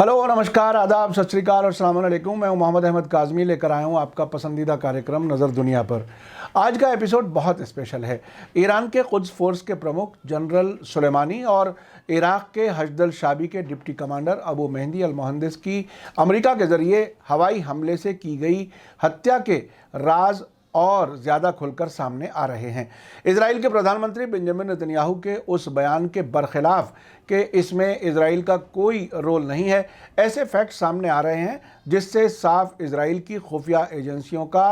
Hello, नमस्कार, आदाब, सत श्री अकाल और अस्सलाम वालेकुम। मैं हूं मोहम्मद अहमद काज़मी, लेकर आया हूं आपका पसंदीदा कार्यक्रम नज़र दुनिया पर। आज का एपिसोड बहुत स्पेशल है। ईरान के कुद्स फोर्स के प्रमुख जनरल सुलेमानी और इराक़ के हशदल शाबी के डिप्टी कमांडर अबू मेहदी अल मुहंदिस की अमेरिका के ज़रिए हवाई हमले से की गई हत्या के राज और ज़्यादा खुलकर सामने आ रहे हैं। इजराइल के प्रधानमंत्री बेंजामिन नेतन्याहू के उस बयान के बरखिलाफ कि इसमें इजराइल का कोई रोल नहीं है, ऐसे फैक्ट सामने आ रहे हैं जिससे साफ इजराइल की खुफिया एजेंसियों का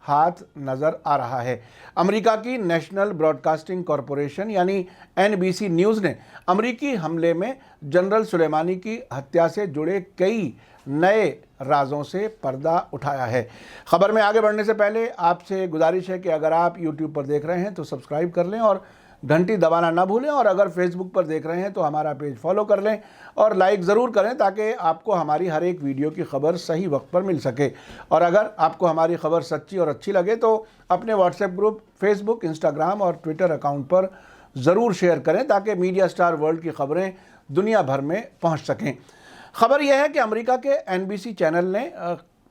हाथ नज़र आ रहा है। अमेरिका की नेशनल ब्रॉडकास्टिंग कॉरपोरेशन यानी NBC न्यूज़ ने अमेरिकी हमले में जनरल सुलेमानी की हत्या से जुड़े कई नए राजों से पर्दा उठाया है। खबर में आगे बढ़ने से पहले आपसे गुजारिश है कि अगर आप YouTube पर देख रहे हैं तो सब्सक्राइब कर लें और घंटी दबाना ना भूलें, और अगर फेसबुक पर देख रहे हैं तो हमारा पेज फॉलो कर लें और लाइक ज़रूर करें ताकि आपको हमारी हर एक वीडियो की खबर सही वक्त पर मिल सके। और अगर आपको हमारी खबर सच्ची और अच्छी लगे तो अपने व्हाट्सएप ग्रुप, फेसबुक, इंस्टाग्राम और ट्विटर अकाउंट पर ज़रूर शेयर करें ताकि मीडिया स्टार वर्ल्ड की खबरें दुनिया भर में पहुँच सकें। खबर यह है कि अमेरिका के NBC चैनल ने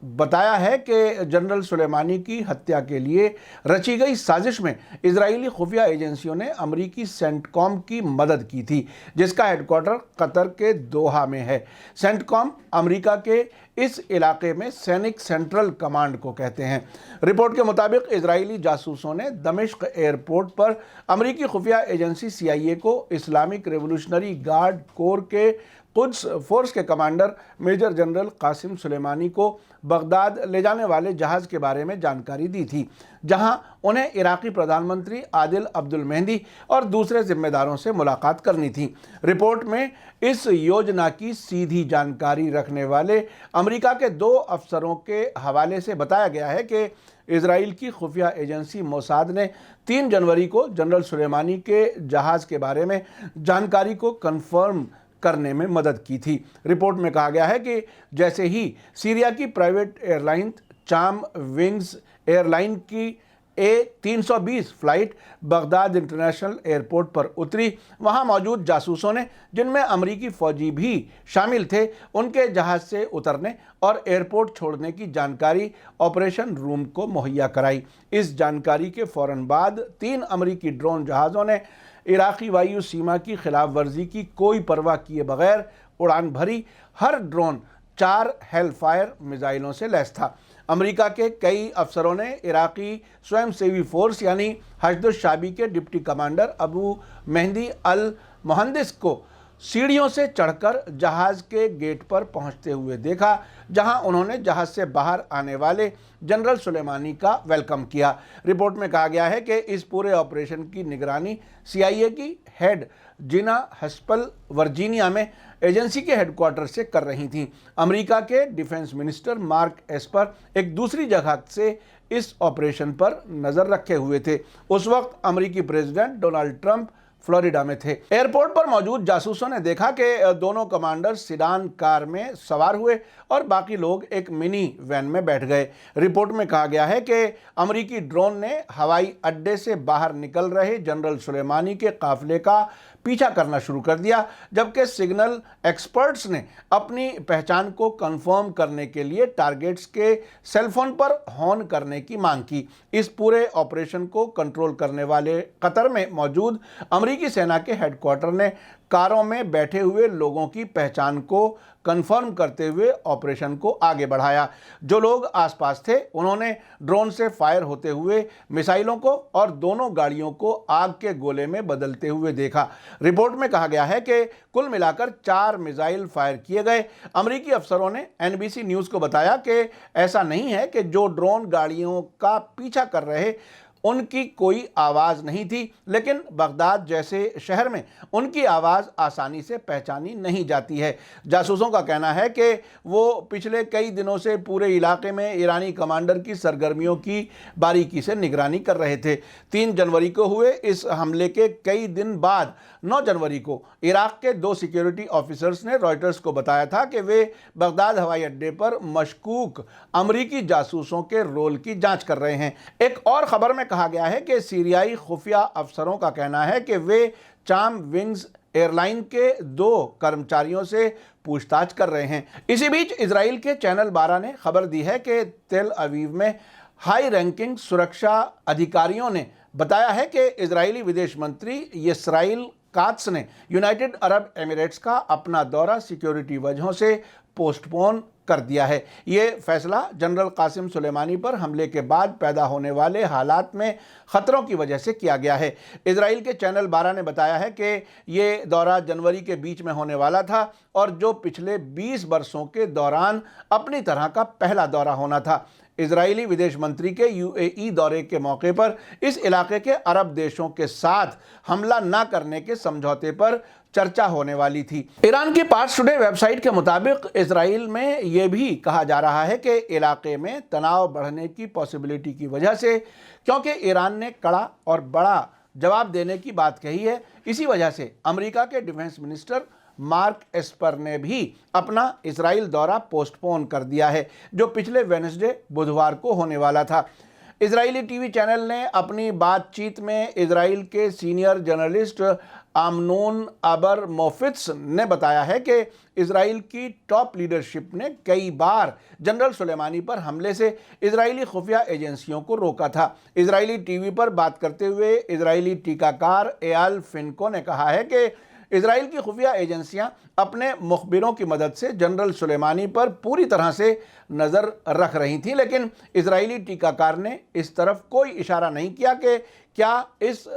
बताया है कि जनरल सुलेमानी की हत्या के लिए रची गई साजिश में इजरायली खुफिया एजेंसियों ने अमेरिकी सेंटकॉम की मदद की थी, जिसका हेडक्वार्टर कतर के दोहा में है। सेंटकॉम अमेरिका के इस इलाके में सैनिक सेंट्रल कमांड को कहते हैं। रिपोर्ट के मुताबिक इजरायली जासूसों ने दमिश्क एयरपोर्ट पर अमेरिकी खुफिया एजेंसी CIA को इस्लामिक रेवोल्यूशनरी गार्ड कोर के कुद्स फोर्स के commander major general Qasem Soleimani को बगदाद ले जाने वाले जहाज़ के बारे में जानकारी दी थी, जहां उन्हें इराक़ी प्रधानमंत्री आदिल अब्दुल मेहदी और दूसरे जिम्मेदारों से मुलाकात करनी थी। रिपोर्ट में इस योजना की सीधी जानकारी रखने वाले अमेरिका के 2 अफसरों के हवाले से बताया गया है कि इजराइल की खुफिया एजेंसी मोसाद ने 3 जनवरी को जनरल सुलेमानी के जहाज़ के बारे में जानकारी को कन्फर्म करने में मदद की थी। रिपोर्ट में कहा गया है कि जैसे ही सीरिया की प्राइवेट एयरलाइन चाम विंग्स एयरलाइन की A320 flight Baghdad international airport पर उतरी, वहां मौजूद जासूसों ने, जिनमें अमेरिकी फौजी भी शामिल थे, उनके जहाज़ से उतरने और एयरपोर्ट छोड़ने की जानकारी ऑपरेशन रूम को मुहैया कराई। इस जानकारी के फ़ौरन बाद 3 अमेरिकी ड्रोन जहाज़ों ने इराक़ी वायु सीमा की खिलाफ वर्जी की कोई परवाह किए बगैर उड़ान भरी। हर ड्रोन 4 हेलफायर मिसाइलों से लैस था। अमेरिका के कई अफसरों ने इराक़ी स्वयंसेवी फोर्स यानी हशदुल शाबी के डिप्टी कमांडर अबू मेहदी अल मुहंदिस को सीढ़ियों से चढ़कर जहाज़ के गेट पर पहुंचते हुए देखा, जहां उन्होंने जहाज़ से बाहर आने वाले जनरल सुलेमानी का वेलकम किया। रिपोर्ट में कहा गया है कि इस पूरे ऑपरेशन की निगरानी CIA की हेड जिना हस्पल वर्जीनिया में एजेंसी के हेडक्वार्टर से कर रही थीं। अमेरिका के डिफेंस मिनिस्टर मार्क एस्पर एक दूसरी जगह से इस ऑपरेशन पर नज़र रखे हुए थे। उस वक्त अमेरिकी प्रेसिडेंट डोनाल्ड ट्रंप फ्लोरिडा में थे। एयरपोर्ट पर मौजूद जासूसों ने देखा कि दोनों कमांडर सिडान कार में सवार हुए और बाकी लोग एक मिनी वैन में बैठ गए। रिपोर्ट में कहा गया है कि अमेरिकी ड्रोन ने हवाई अड्डे से बाहर निकल रहे जनरल सुलेमानी के काफिले का पीछा करना शुरू कर दिया, जबकि सिग्नल एक्सपर्ट्स ने अपनी पहचान को कंफर्म करने के लिए टारगेट्स के सेलफोन पर हॉर्न करने की मांग की। इस पूरे ऑपरेशन को कंट्रोल करने वाले कतर में मौजूद अमेरिकी सेना के हेडक्वार्टर ने कारों में बैठे हुए लोगों की पहचान को कंफर्म करते हुए ऑपरेशन को आगे बढ़ाया। जो लोग आसपास थे उन्होंने ड्रोन से फायर होते हुए मिसाइलों को और दोनों गाड़ियों को आग के गोले में बदलते हुए देखा। रिपोर्ट में कहा गया है कि कुल मिलाकर 4 मिसाइल फायर किए गए। अमेरिकी अफसरों ने NBC न्यूज़ को बताया कि ऐसा नहीं है कि जो ड्रोन गाड़ियों का पीछा कर रहे उनकी कोई आवाज़ नहीं थी, लेकिन बगदाद जैसे शहर में उनकी आवाज़ आसानी से पहचानी नहीं जाती है। जासूसों का कहना है कि वो पिछले कई दिनों से पूरे इलाके में ईरानी कमांडर की सरगर्मियों की बारीकी से निगरानी कर रहे थे। 3 जनवरी को हुए इस हमले के कई दिन बाद 9 जनवरी को इराक़ के 2 सिक्योरिटी ऑफिसर्स ने रॉयटर्स को बताया था कि वे बगदाद हवाई अड्डे पर मशकूक अमेरिकी जासूसों के रोल की जांच कर रहे हैं। एक और खबर में कहा गया है कि सीरियाई खुफिया अफसरों का कहना है कि वे चाम विंग्स एयरलाइन के 2 कर्मचारियों से पूछताछ कर रहे हैं। इसी बीच इजराइल के चैनल 12 ने खबर दी है कि तेल अवीव में हाई रैंकिंग सुरक्षा अधिकारियों ने बताया है कि इजरायली विदेश मंत्री इसराइल कात्स ने यूनाइटेड अरब एमिरेट्स का अपना दौरा सिक्योरिटी वजहों से पोस्टपोन कर दिया है। ये फैसला जनरल कासिम सुलेमानी पर हमले के बाद पैदा होने वाले हालात में खतरों की वजह से किया गया है। इजराइल के चैनल 12 ने बताया है कि ये दौरा जनवरी के बीच में होने वाला था और जो पिछले 20 वर्षों के दौरान अपनी तरह का पहला दौरा होना था। इजरायली विदेश मंत्री के यूएई दौरे के मौके पर इस इलाके के अरब देशों के साथ हमला न करने के समझौते पर चर्चा होने वाली थी। ईरान की पार्स टुडे वेबसाइट के मुताबिक इजराइल में यह भी कहा जा रहा है कि इलाके में तनाव बढ़ने की पॉसिबिलिटी की वजह से, क्योंकि ईरान ने कड़ा और बड़ा जवाब देने की बात कही है, इसी वजह से अमेरिका के डिफेंस मिनिस्टर मार्क एस्पर ने भी अपना इजराइल दौरा पोस्टपोन कर दिया है, जो पिछले वेडनेसडे बुधवार को होने वाला था। इजरायली टीवी चैनल ने अपनी बातचीत में इजराइल के सीनियर जर्नलिस्ट आमनोन अबर मोफित्स ने बताया है कि इजराइल की टॉप लीडरशिप ने कई बार जनरल सुलेमानी पर हमले से इजरायली खुफिया एजेंसियों को रोका था। इजरायली टीवी पर बात करते हुए इजरायली टीकाकार एयाल फिनको ने कहा है कि इजराइल की खुफिया एजेंसियां अपने मुखबिरों की मदद से जनरल सुलेमानी पर पूरी तरह से नज़र रख रही थीं, लेकिन इजरायली टीकाकार ने इस तरफ कोई इशारा नहीं किया कि क्या इस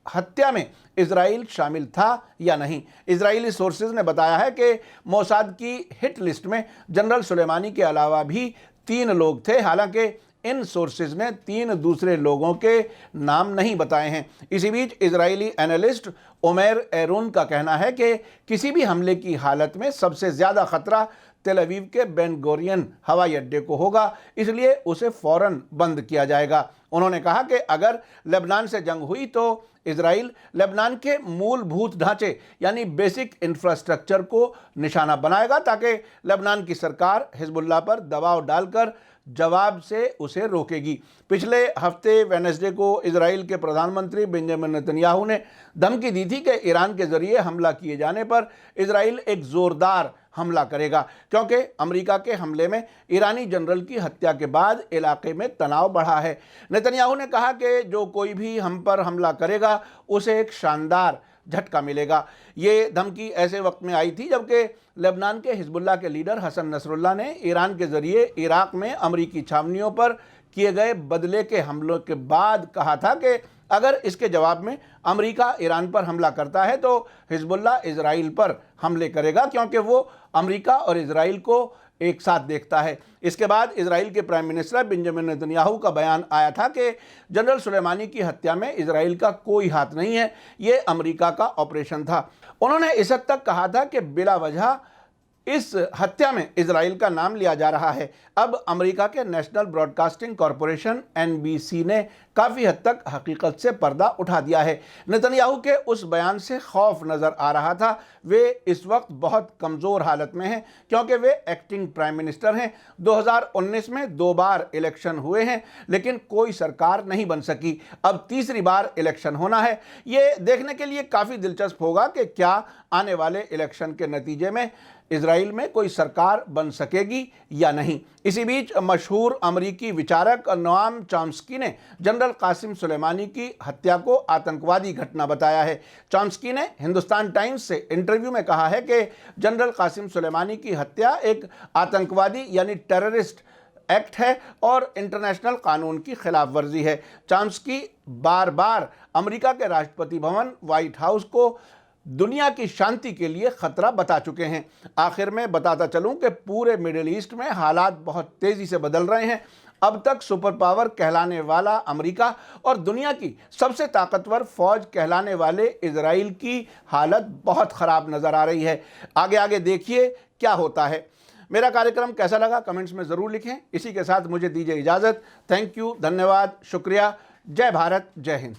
हत्या में इजराइल शामिल था या नहीं। इजरायली सोर्सेज ने बताया है कि मोसाद की हिट लिस्ट में जनरल सुलेमानी के अलावा भी 3 लोग थे, हालांकि इन सोर्सेज ने 3 दूसरे लोगों के नाम नहीं बताए हैं। इसी बीच इजरायली एनालिस्ट उमैर एरून का कहना है कि किसी भी हमले की हालत में सबसे ज़्यादा खतरा तेल अवीव के बेन गोरियन हवाई अड्डे को होगा, इसलिए उसे फ़ौरन बंद किया जाएगा। उन्होंने कहा कि अगर लेबनान से जंग हुई तो इजराइल लेबनान के मूलभूत ढांचे यानी बेसिक इंफ्रास्ट्रक्चर को निशाना बनाएगा, ताकि लेबनान की सरकार हिजबुल्लाह पर दबाव डालकर जवाब से उसे रोकेगी। पिछले हफ्ते वेडनेसडे को इजराइल के प्रधानमंत्री बेंजामिन नेतन्याहू ने धमकी दी थी कि ईरान के जरिए हमला किए जाने पर इजराइल एक जोरदार हमला करेगा, क्योंकि अमेरिका के हमले में ईरानी जनरल की हत्या के बाद इलाके में तनाव बढ़ा है। नेतन्याहू ने कहा कि जो कोई भी हम पर हमला करेगा उसे एक शानदार झटका मिलेगा। ये धमकी ऐसे वक्त में आई थी जबकि लेबनान के हिजबुल्लाह के लीडर हसन नसरुल्लाह ने ईरान के जरिए इराक में अमरीकी छावनियों पर किए गए बदले के हमलों के बाद कहा था कि अगर इसके जवाब में अमेरिका ईरान पर हमला करता है तो हिजबुल्लाह इजराइल पर हमले करेगा, क्योंकि वो अमेरिका और इजराइल को एक साथ देखता है। इसके बाद इजराइल के प्राइम मिनिस्टर बेंजामिन नेतन्याहू का बयान आया था कि जनरल सुलेमानी की हत्या में इजराइल का कोई हाथ नहीं है, ये अमेरिका का ऑपरेशन था। उन्होंने इस हद तक कहा था कि बिला वजह इस हत्या में इजराइल का नाम लिया जा रहा है। अब अमेरिका के नेशनल ब्रॉडकास्टिंग कॉरपोरेशन NBC ने काफ़ी हद तक हकीकत से पर्दा उठा दिया है। नेतन्याहू के उस बयान से खौफ नज़र आ रहा था। वे इस वक्त बहुत कमज़ोर हालत में हैं, क्योंकि वे एक्टिंग प्राइम मिनिस्टर हैं। 2019 में 2 बार इलेक्शन हुए हैं, लेकिन कोई सरकार नहीं बन सकी। अब तीसरी बार इलेक्शन होना है। ये देखने के लिए काफ़ी दिलचस्प होगा कि क्या आने वाले इलेक्शन के नतीजे में इजराइल में कोई सरकार बन सकेगी या नहीं। इसी बीच मशहूर अमरीकी विचारक नोआम चॉम्स्की ने जनरल कासिम सुलेमानी की हत्या को आतंकवादी घटना बताया है। चॉम्स्की ने हिंदुस्तान टाइम्स से इंटरव्यू में कहा है कि जनरल कासिम सुलेमानी की हत्या एक आतंकवादी यानी टेररिस्ट एक्ट है और इंटरनेशनल कानून की खिलाफ वर्जी है। चॉम्स्की बार बार अमेरिका के राष्ट्रपति भवन व्हाइट हाउस को दुनिया की शांति के लिए खतरा बता चुके हैं। आखिर में बताता चलूं कि पूरे मिडिल ईस्ट में हालात बहुत तेजी से बदल रहे हैं। अब तक सुपर पावर कहलाने वाला अमेरिका और दुनिया की सबसे ताकतवर फौज कहलाने वाले इजराइल की हालत बहुत ख़राब नज़र आ रही है। आगे आगे देखिए क्या होता है। मेरा कार्यक्रम कैसा लगा कमेंट्स में ज़रूर लिखें। इसी के साथ मुझे दीजिए इजाज़त। थैंक यू, धन्यवाद, शुक्रिया। जय भारत, जय हिंद।